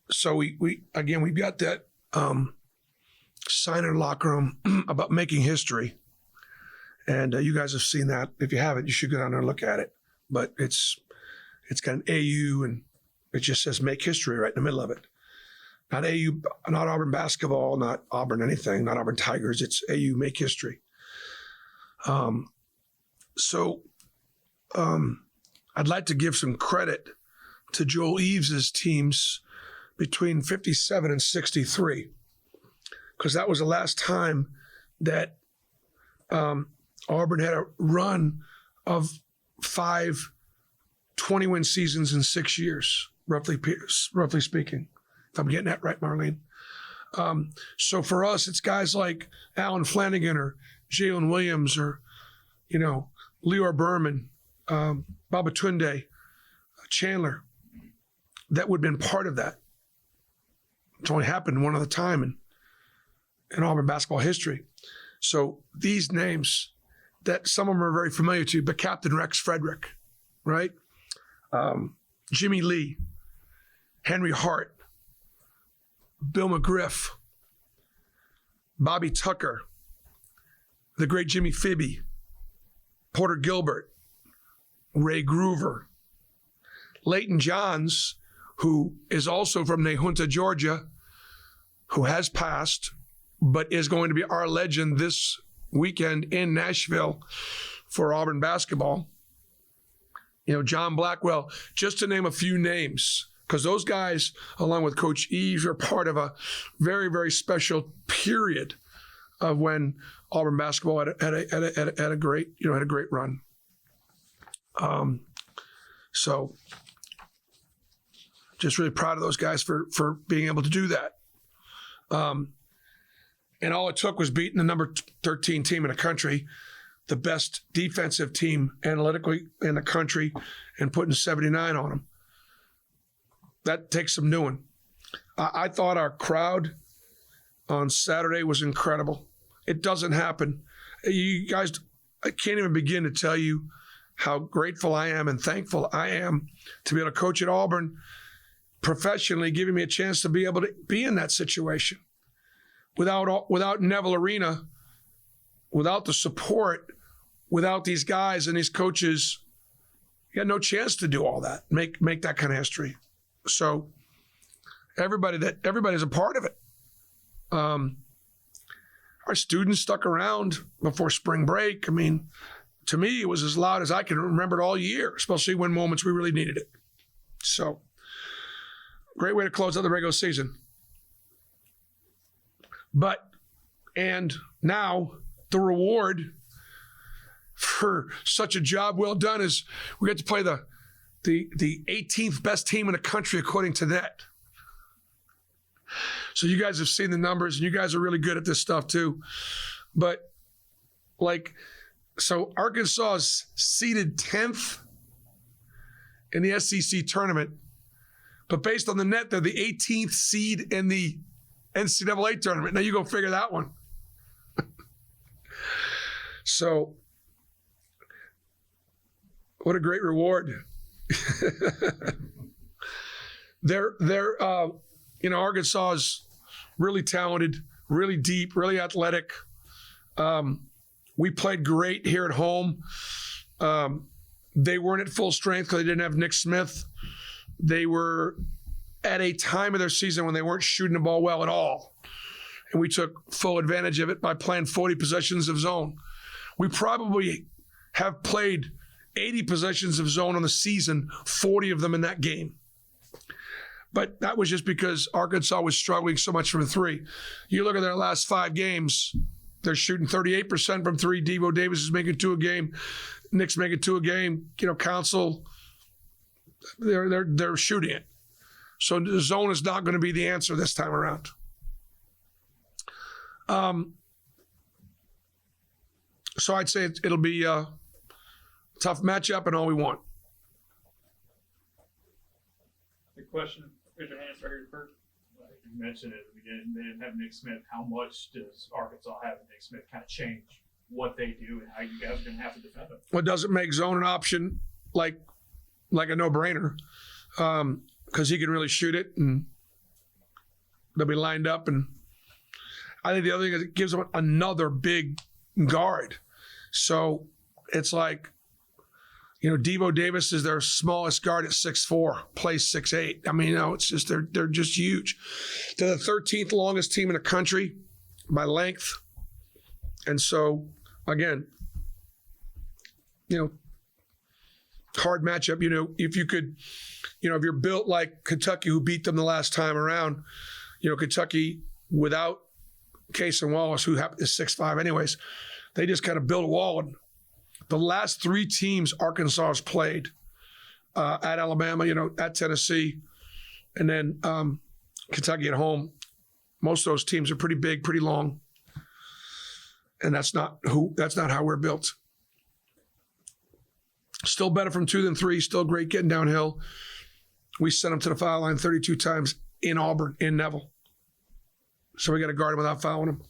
So we've got that sign in the locker room about making history. And you guys have seen that. If you haven't, you should go down there and look at it. But it's got an AU and it just says make history right in the middle of it. Not AU, not Auburn Basketball, not Auburn anything, not Auburn Tigers. It's AU make history. I'd like to give some credit to Joel Eves' teams between 57 and 63, because that was the last time that Auburn had a run of 5 20-win seasons in 6 years, roughly speaking. If I'm getting that right, Marlene. So for us, it's guys like Alan Flanagan or Jalen Williams or, Leor Berman, Babatunde, Chandler, that would have been part of that. It's only happened one other time in Auburn basketball history. So these names that some of them are very familiar to you, but Captain Rex Frederick, right? Jimmy Lee, Henry Hart, Bill McGriff, Bobby Tucker, the great Jimmy Fibby, Porter Gilbert, Ray Groover, Leighton Johns, who is also from Nahunta, Georgia, who has passed, but is going to be our legend this weekend in Nashville for Auburn basketball. John Blackwell, just to name a few names, because those guys, along with Coach Eves, are part of a very, very special period of when Auburn basketball had a great run. So just really proud of those guys for being able to do that. And all it took was beating the number 13 team in the country, the best defensive team analytically in the country, and putting 79 on them. That takes some doing. I thought our crowd on Saturday was incredible. It doesn't happen. You guys, I can't even begin to tell you how grateful I am and thankful I am to be able to coach at Auburn professionally, giving me a chance to be able to be in that situation. Without Neville Arena, without the support, without these guys and these coaches, you had no chance to do all that, make that kind of history. So everybody's a part of it. Our students stuck around before spring break. I mean, to me, it was as loud as I can remember it all year, especially when moments we really needed it. So, great way to close out the regular season. And now the reward for such a job well done is we get to play the 18th best team in the country according to net. So you guys have seen the numbers, and you guys are really good at this stuff too. But so Arkansas is seeded 10th in the SEC tournament, but based on the net, they're the 18th seed in the NCAA tournament. Now you go figure that one. So, what a great reward. Arkansas is really talented, really deep, really athletic. We played great here at home. They weren't at full strength because they didn't have Nick Smith. They were at a time of their season when they weren't shooting the ball well at all. And we took full advantage of it by playing 40 possessions of zone. We probably have played 80 possessions of zone on the season, 40 of them in that game. But that was just because Arkansas was struggling so much from three. You look at their last 5 games, they're shooting 38% from three. Devo Davis is making 2 a game. Nick's making 2 a game. Council, they're shooting it. So the zone is not going to be the answer this time around. So I'd say it'll be a tough matchup and all we want. The question, raise your hands right here first. You mentioned it at the beginning, they didn't have Nick Smith. How much does Arkansas have Nick Smith kind of change what they do and how you guys are going to have to defend them? Well, does it make zone an option like a no-brainer? because he can really shoot it, and they'll be lined up. And I think the other thing is it gives them another big guard. So it's like, Devo Davis is their smallest guard at 6'4", plays 6'8". I mean, it's just they're just huge. They're the 13th longest team in the country by length. And so, again, hard matchup. If you could, if you're built like Kentucky, who beat them the last time around, Kentucky without Case and Wallace, who is 6'5" anyways, they just kind of built a wall. And the last 3 teams Arkansas has played, at Alabama, at Tennessee, and then Kentucky at home, most of those teams are pretty big, pretty long. And that's not how we're built. Still better from 2 than 3, still great getting downhill. We sent them to the foul line 32 times in Auburn, in Neville. So we got to guard them without fouling them.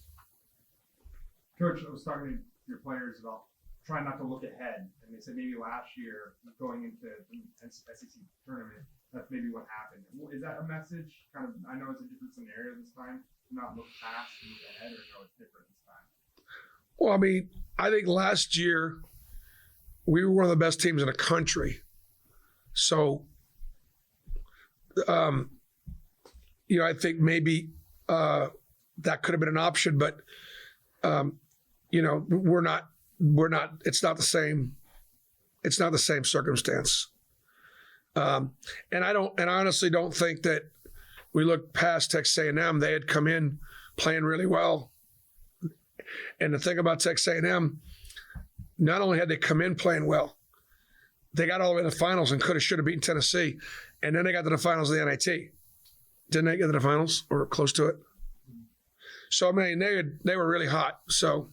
Coach, I was talking to your players about trying not to look ahead, and they said maybe last year going into the SEC tournament, that's maybe what happened. Is that a message? Kind of, I know it's a different scenario this time, to not look past and look ahead, or no, it's different this time? Well, I mean, I think last year we were one of the best teams in the country. So, I think maybe that could have been an option, but we're not. It's not the same. It's not the same circumstance. And I honestly don't think that we look past Texas A&M. They had come in playing really well. And the thing about Texas A&M, not only had they come in playing well, they got all the way to the finals and should have beaten Tennessee. And then they got to the finals of the NIT. Didn't they get to the finals or close to it? So, I mean, they were really hot. So,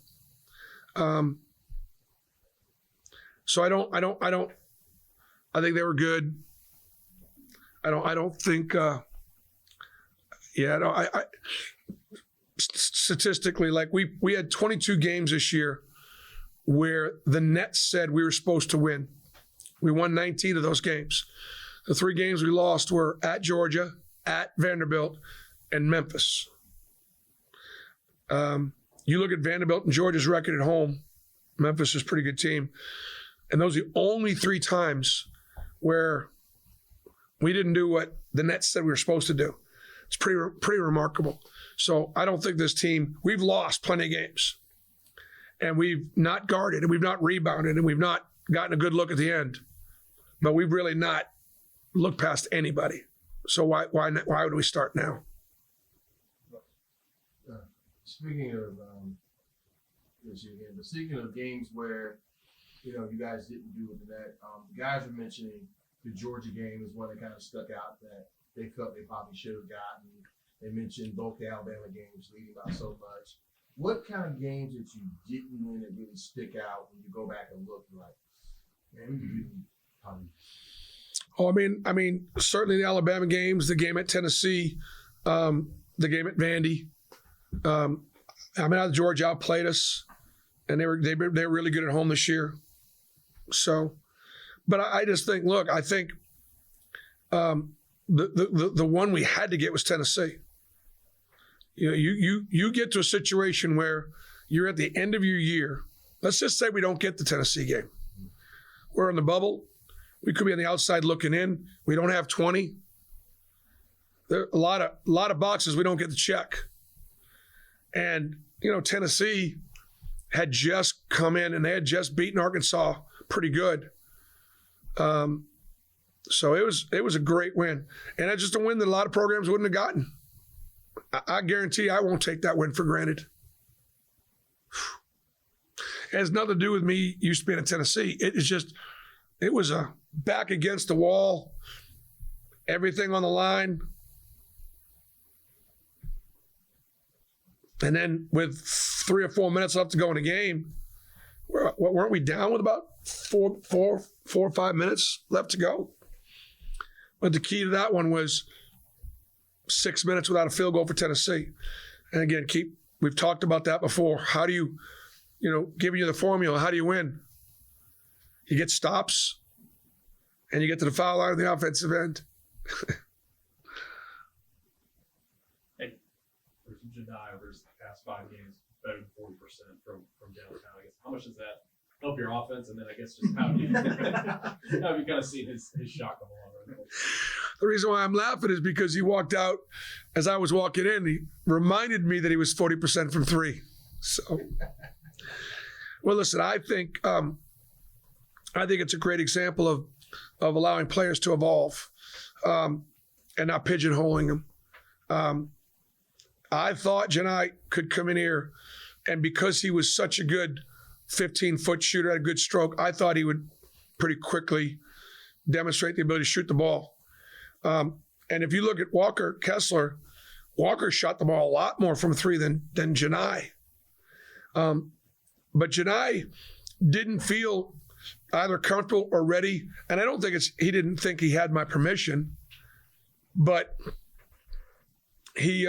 I think they were good. I don't think, statistically, like we had 22 games this year where the net said we were supposed to win. We won 19 of those games. The 3 games we lost were at Georgia, at Vanderbilt, and Memphis. You look at Vanderbilt and Georgia's record at home, Memphis is a pretty good team. And those are the only 3 times where we didn't do what the net said we were supposed to do. It's pretty remarkable. So I don't think this team, we've lost plenty of games. And we've not guarded, and we've not rebounded, and we've not gotten a good look at the end. But we've really not looked past anybody. So why would we start now? Speaking of games where you guys didn't do with the net, the guys were mentioning the Georgia game is one that kind of stuck out that they felt they probably should have gotten. They mentioned both the Alabama games leading by so much. What kind of games that you didn't win that really stick out when you go back and look like, man, we didn't probably. Oh, I mean, certainly the Alabama games, the game at Tennessee, the game at Vandy. Georgia outplayed us, and they were really good at home this year. So, but I just think, look, I think the one we had to get was Tennessee. You get to a situation where you're at the end of your year. Let's just say we don't get the Tennessee game. We're in the bubble. We could be on the outside looking in. We don't have 20. There are a lot of boxes we don't get to check. And Tennessee had just come in and they had just beaten Arkansas pretty good. So it was a great win, and it's just a win that a lot of programs wouldn't have gotten. I guarantee I won't take that win for granted. It has nothing to do with me used to being in Tennessee. It was a back against the wall, everything on the line. And then with 3 or 4 minutes left to go in the game, weren't we down with about 4 or 5 minutes left to go? But the key to that one was 6 minutes without a field goal for Tennessee. And again, we've talked about that before. How do you, giving you the formula, how do you win? You get stops, and you get to the foul line of the offensive end. numbers, Janai over his past 5 games, better than 40% from downtown. I guess how much does that help your offense? And then I guess just how have you kind of seen his shot come along? Right? The reason why I'm laughing is because he walked out as I was walking in. He reminded me that he was 40% from 3. So, well, listen, I think it's a great example of allowing players to evolve and not pigeonholing them. I thought Janai could come in here, and because he was such a good 15-foot shooter, had a good stroke, I thought he would pretty quickly demonstrate the ability to shoot the ball. And if you look at Walker Kessler, Walker shot the ball a lot more from 3 than Janai. But Janai didn't feel either comfortable or ready, and I don't think he didn't think he had my permission, but he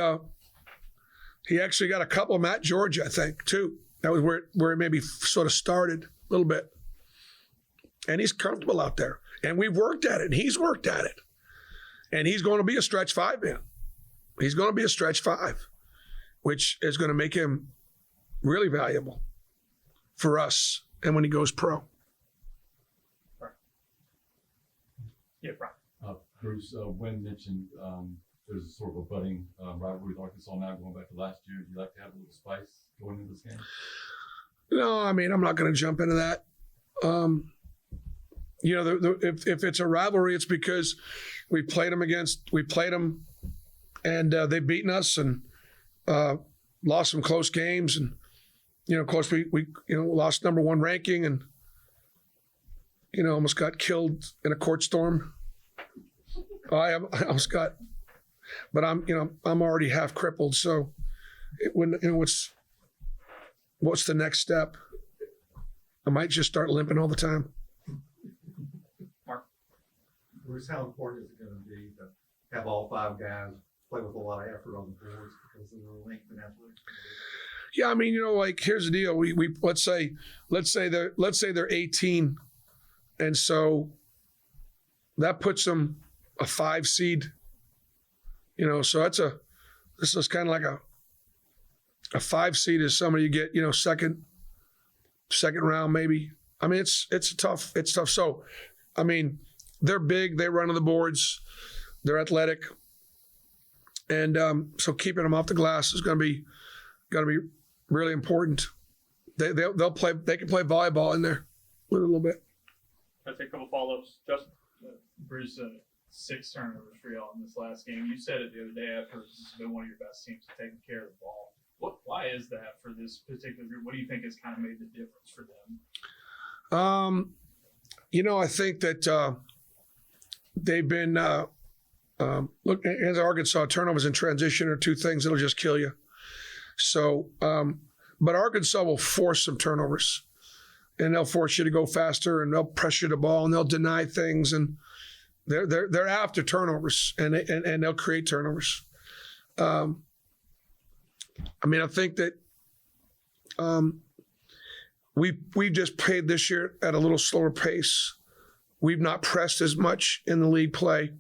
actually got a couple of them at Georgia, I think, too. That was where it maybe sort of started a little bit. And he's comfortable out there. And we've worked at it, and he's worked at it. And he's going to be a stretch 5 man. He's going to be a stretch 5, which is going to make him really valuable for us and when he goes pro. Yeah, Brian. Bruce, Wynn mentioned there's a sort of a budding rivalry with Arkansas now going back to last year. Do you like to have a little spice going into this game? No, I mean, I'm not going to jump into that. If it's a rivalry, it's because we played them and they've beaten us and lost some close games. And, of course, we lost number 1 ranking and, almost got killed in a court storm. I almost got, but I'm already half crippled. So what's the next step? I might just start limping all the time. Bruce, how important is it going to be to have all 5 guys play with a lot of effort on the boards because of the length and athletics? Yeah, I mean, here's the deal. We let's say they're 18, and so that puts them a 5 seed. So this is kind of like a 5 seed is somebody you get, second round maybe. I mean, it's tough. It's tough. So, I mean, they're big. They run on the boards. They're athletic, and so keeping them off the glass is going to be really important. They'll play. They can play volleyball in there with a little bit. I'll take a couple follow-ups. Justin, Bruce, 6 turnovers for y'all in this last game. You said it the other day after this has been one of your best teams taking care of the ball. Why is that for this particular group? What do you think has kind of made the difference for them? I think that they've been look, as Arkansas, turnovers in transition are 2 things that'll just kill you. So, but Arkansas will force some turnovers, and they'll force you to go faster, and they'll pressure the ball, and they'll deny things, and they're after turnovers, and they'll create turnovers. I mean, I think that we've just played this year at a little slower pace. We've not pressed as much in the league play,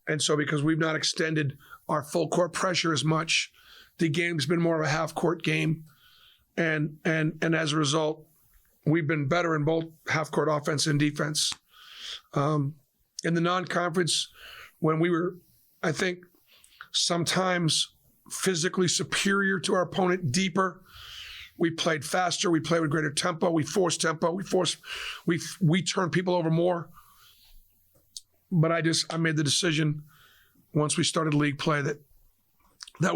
and so because we've not extended our full court pressure as much, the game's been more of a half court game, and as a result, we've been better in both half court offense and defense. In the non-conference, when we were, I think, sometimes physically superior to our opponent, deeper, we played faster, we played with greater tempo, we forced tempo, we turned people over more. But I made the decision once we started league play that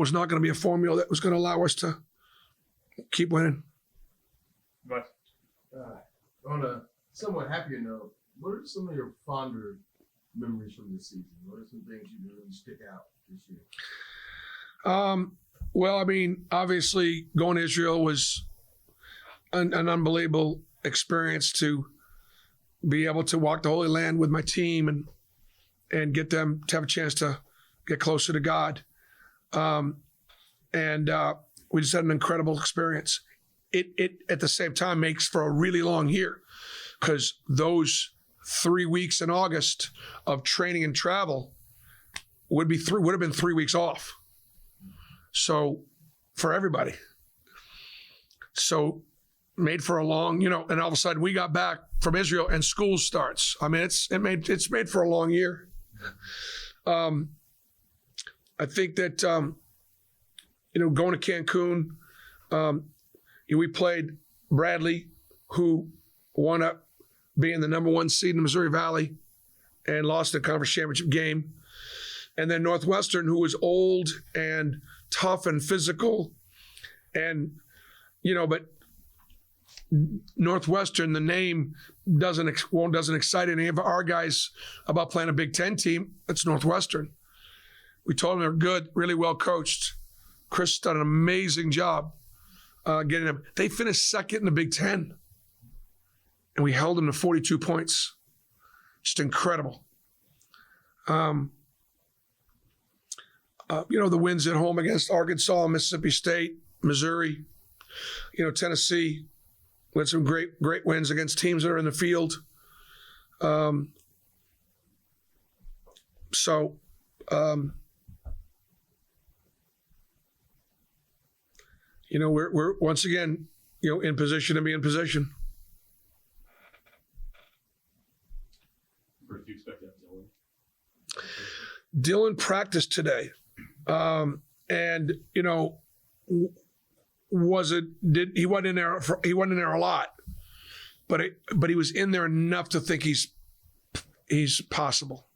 was not going to be a formula that was going to allow us to keep winning. But On a somewhat happier note, what are some of your fonder memories from this season? What are some things you really stick out this year? Well, I mean, obviously going to Israel was an unbelievable experience to be able to walk the Holy Land with my team and get them to have a chance to get closer to God. We just had an incredible experience. It at the same time makes for a really long year because those 3 weeks in August of training and travel would have been 3 weeks off. So for everybody. So made for a long, and all of a sudden we got back from Israel and school starts. I mean, it's made for a long year. I think that going to Cancun, we played Bradley, who wound up being the number 1 seed in the Missouri Valley and lost the conference championship game. And then Northwestern, who was old and tough and physical. And, but Northwestern, the name doesn't excite any of our guys about playing a Big Ten team. It's Northwestern. We told them they're good, really well coached. Chris done an amazing job getting them. They finished second in the Big Ten, and we held them to 42 points. Just incredible. The wins at home against Arkansas, Mississippi State, Missouri, Tennessee. We had some great wins against teams that are in the field. We're once again, in position to be in position. Where do you expect that, Dylan? Dylan practiced today, and he wasn't in there? He wasn't in there a lot, but he was in there enough to think he's possible.